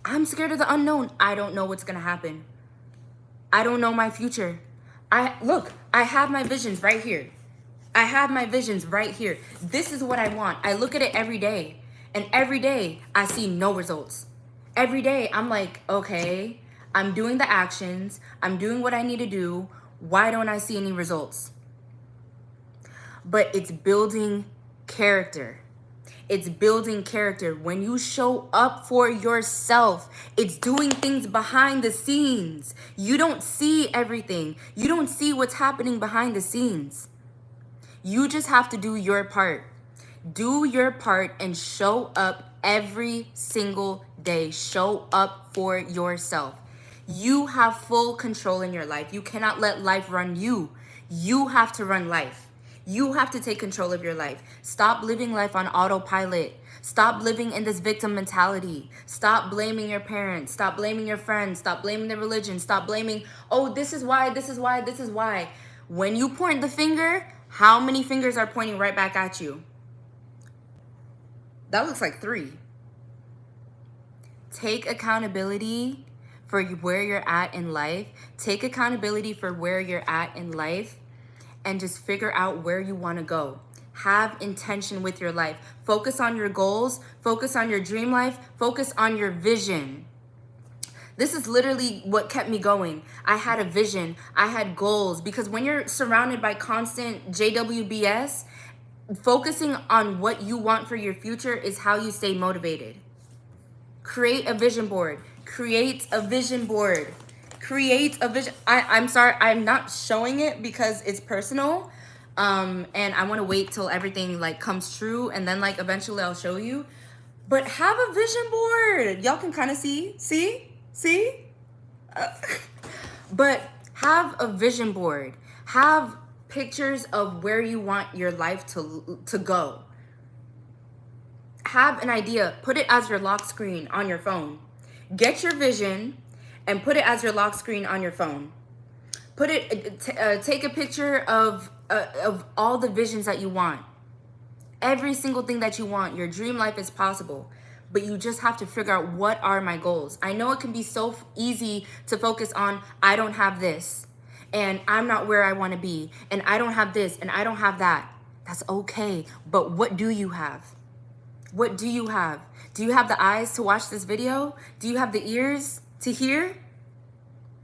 A: I'm scared of the unknown. I don't know what's gonna happen. I don't know my future. I have my visions right here. This is what I want. I look at it every day, and every day I see no results. Every day I'm like, okay, I'm doing the actions. I'm doing what I need to do. Why don't I see any results? But it's building character. It's building character. When you show up for yourself, it's doing things behind the scenes. You don't see everything. You don't see what's happening behind the scenes. You just have to do your part. Do your part and show up every single day. Show up for yourself. You have full control in your life. You cannot let life run you. You have to run life. You have to take control of your life. Stop living life on autopilot. Stop living in this victim mentality. Stop blaming your parents. Stop blaming your friends. Stop blaming the religion. Stop blaming, oh, this is why. When you point the finger, how many fingers are pointing right back at you? That looks like 3. Take accountability for where you're at in life. Take accountability for where you're at in life and just figure out where you want to go. Have intention with your life. Focus on your goals. Focus on your dream life. Focus on your vision. This is literally what kept me going. I had a vision. I had goals. Because when you're surrounded by constant JWBS, focusing on what you want for your future is how you stay motivated. Create a vision board. Create a vision board. Create a vision. I'm sorry, I'm not showing it because it's personal. And I want to wait till everything like comes true, and then like eventually I'll show you. But have a vision board. Y'all can kind of see? But have a vision board. Have pictures of where you want your life to go. Have an idea. Put it as your lock screen on your phone. Get your vision and put it as your lock screen on your phone. Put it. Take a picture of all the visions that you want. Every single thing that you want. Your dream life is possible. But you just have to figure out, what are my goals? I know it can be so easy to focus on, I don't have this, and I'm not where I want to be, and I don't have this, and I don't have that. That's okay. But what do you have? What do you have? Do you have the eyes to watch this video? Do you have the ears to hear?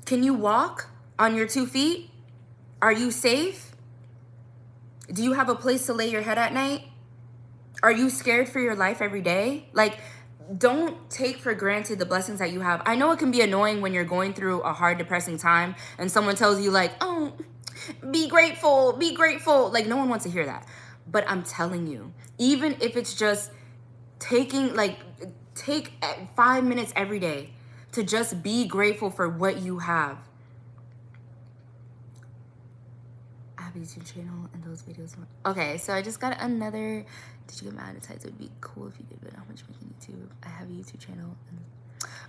A: Can you walk on your 2 feet? Are you safe? Do you have a place to lay your head at night? Are you scared for your life every day? Like, don't take for granted the blessings that you have. I know it can be annoying when you're going through a hard, depressing time and someone tells you like, oh, be grateful, be grateful. Like, no one wants to hear that. But I'm telling you, even if it's just take 5 minutes every day to just be grateful for what you have. I have a YouTube channel and those videos. Okay, so I just got another. Did you get monetized? It would be cool if you did, but how much making YouTube? I have a YouTube channel.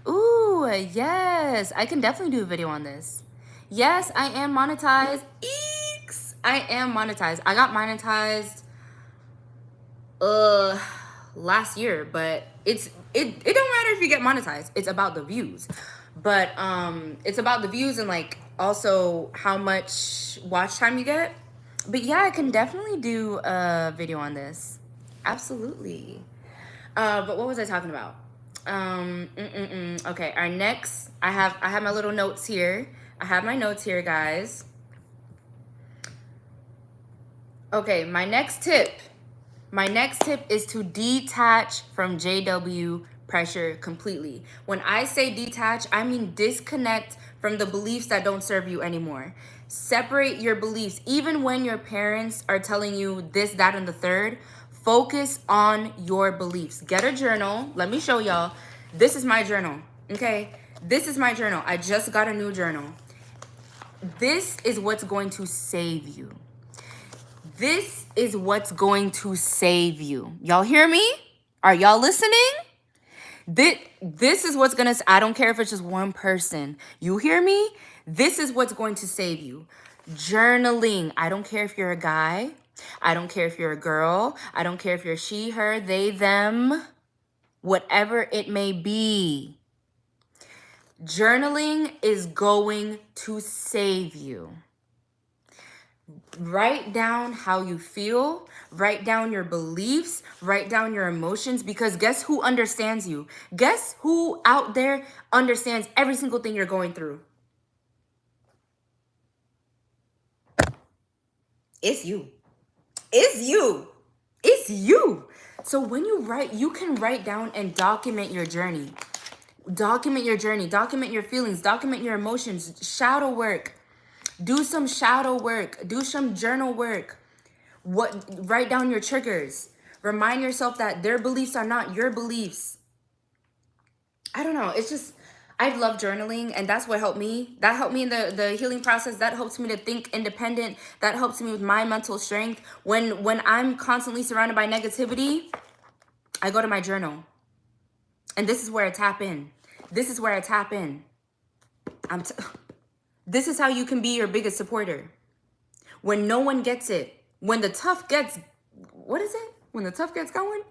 A: Ooh, yes. I can definitely do a video on this. Yes, I am monetized. Eeks! I am monetized. I got monetized last year, but it don't matter if you get monetized. It's about the views. But it's about the views and like also how much watch time you get. But yeah, I can definitely do a video on this. Absolutely. But what was I talking about? Okay, our next, I have my little notes here. I have my notes here, guys. Okay, my next tip is to detach from JW pressure completely. When I say detach, I mean disconnect from the beliefs that don't serve you anymore. Separate your beliefs. Even when your parents are telling you this, that, and the third, focus on your beliefs. Get a journal. Let me show y'all. This is my journal, okay? This is my journal. I just got a new journal. This is what's going to save you. This is what's going to save you. Y'all hear me? Are y'all listening? This is what's gonna, I don't care if it's just one person. You hear me? This is what's going to save you. Journaling. I don't care if you're a guy. I don't care if you're a girl. I don't care if you're she, her, they, them, whatever it may be. Journaling is going to save you. Write down how you feel. Write down your beliefs. Write down your emotions, because guess who understands you? Guess who out there understands every single thing you're going through? It's you. It's you. It's you. So when you write, you can write down and document your journey. Document your journey. Document your feelings. Document your emotions. Shadow work. Do some shadow work. Do some journal work. Write down your triggers. Remind yourself that their beliefs are not your beliefs. I don't know. It's just, I love journaling, and that's what helped me. That helped me in the healing process. That helps me to think independent. That helps me with my mental strength. When I'm constantly surrounded by negativity, I go to my journal. And this is where I tap in. This is where I tap in. This is how you can be your biggest supporter. When no one gets it. When the tough gets, what is it? When the tough gets going?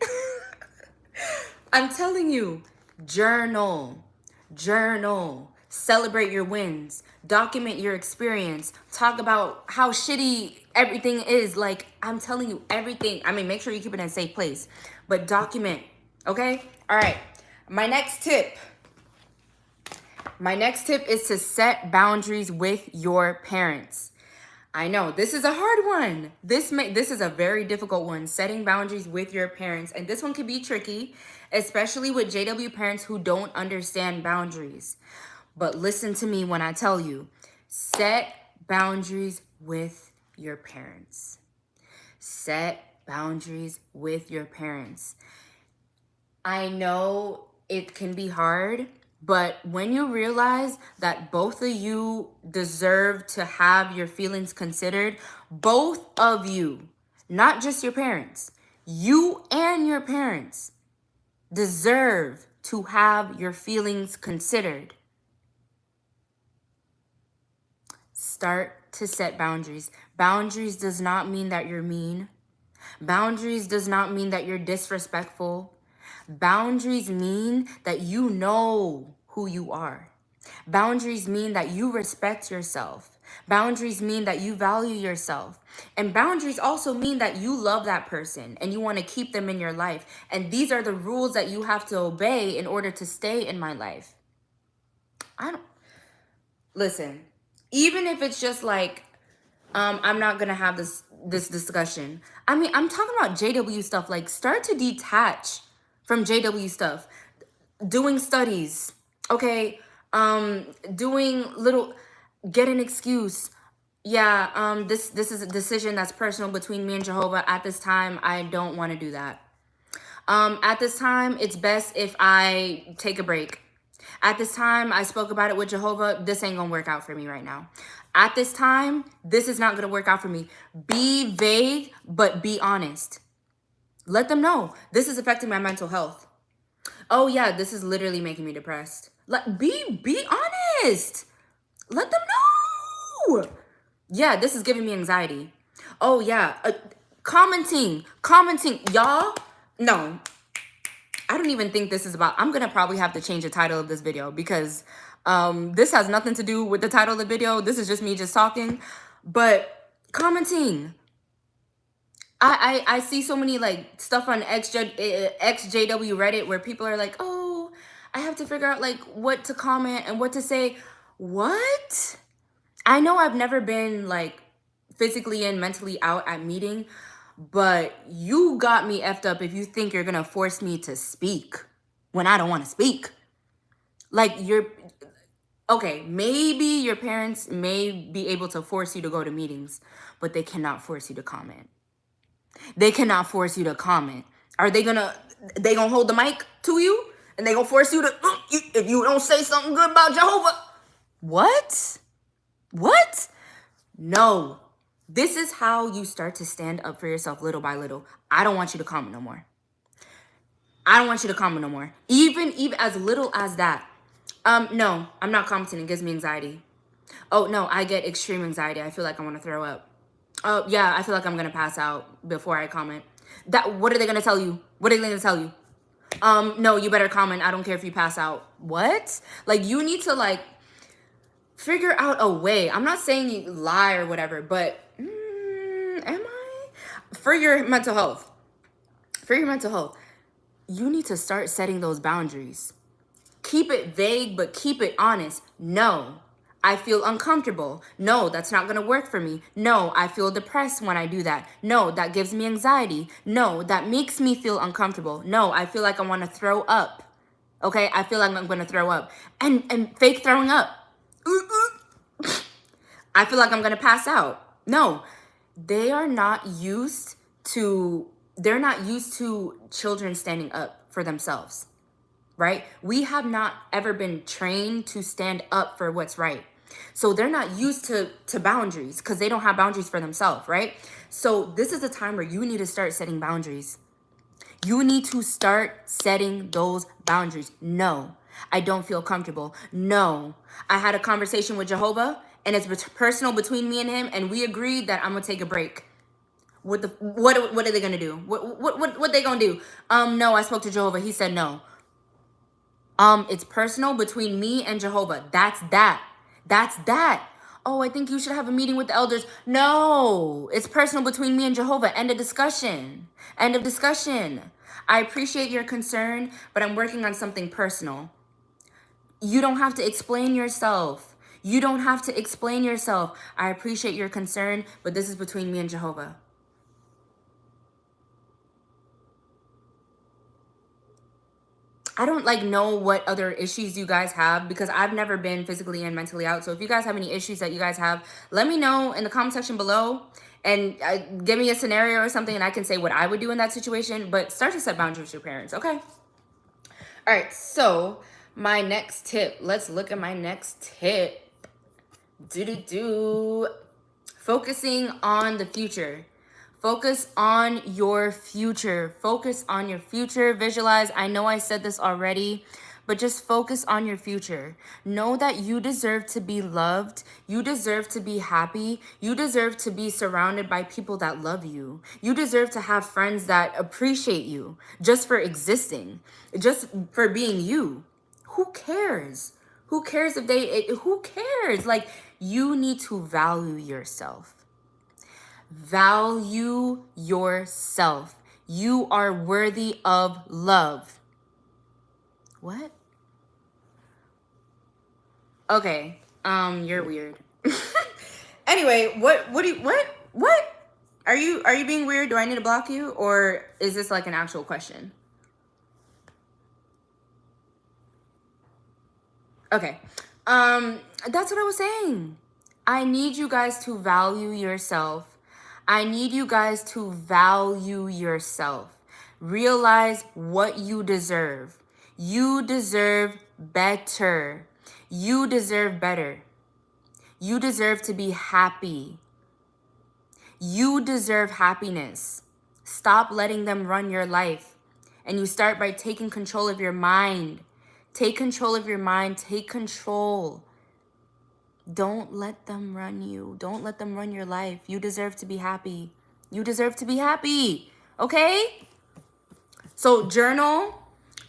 A: I'm telling you, journal. Journal. Celebrate your wins. Document your experience. Talk about how shitty everything is. Like, I'm telling you everything. I mean, make sure you keep it in a safe place, but document. Okay? All right. My next tip is to set boundaries with your parents. I know this is a hard one. This is a very difficult one, setting boundaries with your parents. And this one can be tricky, especially with JW parents who don't understand boundaries. But listen to me when I tell you, set boundaries with your parents. Set boundaries with your parents. I know it can be hard, but when you realize that both of you deserve to have your feelings considered, both of you, not just your parents, you and your parents deserve to have your feelings considered. Start to set boundaries. Boundaries does not mean that you're mean. Boundaries does not mean that you're disrespectful. Boundaries mean that you know who you are. Boundaries mean that you respect yourself. Boundaries mean that you value yourself. And boundaries also mean that you love that person and you want to keep them in your life. And these are the rules that you have to obey in order to stay in my life. Listen, even if it's just like, I'm not going to have this discussion. I mean, I'm talking about JW stuff. Like, start to detach from JW stuff. Doing studies, okay? Doing little, get an excuse. Yeah, this is a decision that's personal between me and Jehovah. At this time, I don't want to do that. At this time, it's best if I take a break. At this time, I spoke about it with Jehovah. This ain't gonna work out for me right now. At this time, this is not gonna work out for me. Be vague, but be honest. Let them know this is affecting my mental health. Oh yeah, this is literally making me depressed. Be honest. Let them know. Yeah, this is giving me anxiety. Oh yeah, commenting. Y'all, no. I don't even think this is about, I'm going to probably have to change the title of this video because this has nothing to do with the title of the video. This is just me just talking. But commenting. I see so many like stuff on XJW Reddit where people are like, oh, I have to figure out like what to comment and what to say. What? I know I've never been like physically and mentally out at meeting, but you got me effed up if you think you're gonna force me to speak when I don't want to speak. Like, okay, maybe your parents may be able to force you to go to meetings, but they cannot force you to comment. They cannot force you to comment. Are they gonna hold the mic to you and they gonna force you to, if you don't say something good about Jehovah? What? No. This is how you start to stand up for yourself little by little. I don't want you to comment no more. Even as little as that. No, I'm not commenting. It gives me anxiety. Oh, no, I get extreme anxiety. I feel like I want to throw up. Oh, yeah, I feel like I'm going to pass out before I comment. What are they going to tell you? No, you better comment. I don't care if you pass out. What? Like, you need to, like, figure out a way. I'm not saying you lie or whatever, but am I? For your mental health, you need to start setting those boundaries. Keep it vague, but keep it honest. No, I feel uncomfortable. No, that's not going to work for me. No, I feel depressed when I do that. No, that gives me anxiety. No, that makes me feel uncomfortable. No, I feel like I want to throw up. Okay, I feel like I'm going to throw up. And fake throwing up. I feel like I'm going to pass out. No, they're not used to children standing up for themselves, right? We have not ever been trained to stand up for what's right. So they're not used to boundaries because they don't have boundaries for themselves, right? So this is a time where you need to start setting boundaries. You need to start setting those boundaries. No, I don't feel comfortable. No, I had a conversation with Jehovah and it's personal between me and him, and we agreed that I'm gonna take a break. What are they gonna do? What they gonna do? No, I spoke to Jehovah. He said no. It's personal between me and Jehovah. That's that. That's that. Oh, I think you should have a meeting with the elders. No, it's personal between me and Jehovah. End of discussion. End of discussion. I appreciate your concern, but I'm working on something personal. You don't have to explain yourself. You don't have to explain yourself. I appreciate your concern, but this is between me and Jehovah. I don't know what other issues you guys have, because I've never been physically and mentally out. So if you guys have any issues that you guys have, let me know in the comment section below, and give me a scenario or something, and I can say what I would do in that situation. But start to set boundaries with your parents, okay? All right, so my next tip. Let's look at my next tip. Focusing on the future. Focus on your future. Focus on your future. Visualize. I know I said this already, but just focus on your future. Know that you deserve to be loved. You deserve to be happy. You deserve to be surrounded by people that love you. You deserve to have friends that appreciate you just for existing, just for being you. Who cares? Who cares if who cares? You need to value yourself. Value yourself. You are worthy of love. What? Okay. You're weird. Anyway, what are you being weird? Do I need to block you, or is this an actual question? Okay. That's what I was saying. I need you guys to value yourself. I need you guys to value yourself. Realize what you deserve. You deserve better. You deserve better. You deserve to be happy. You deserve happiness. Stop letting them run your life. And you start by taking control of your mind. Take control of your mind. Take control. Don't let them run you. Don't let them run your life. You deserve to be happy. You deserve to be happy. Okay? So journal.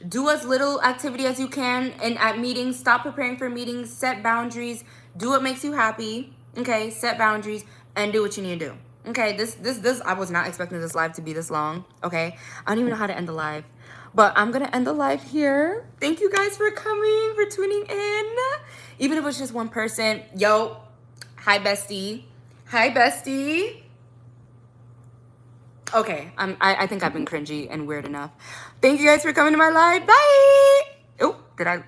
A: Do as little activity as you can. And at meetings, stop preparing for meetings. Set boundaries. Do what makes you happy. Okay? Set boundaries and do what you need to do. Okay? This I was not expecting this live to be this long. Okay? I don't even know how to end the live. But I'm going to end the live here. Thank you guys for coming, for tuning in. Even if it's just one person. Yo, hi, bestie. Hi, bestie. Okay, I think I've been cringy and weird enough. Thank you guys for coming to my live. Bye. Oh, did I...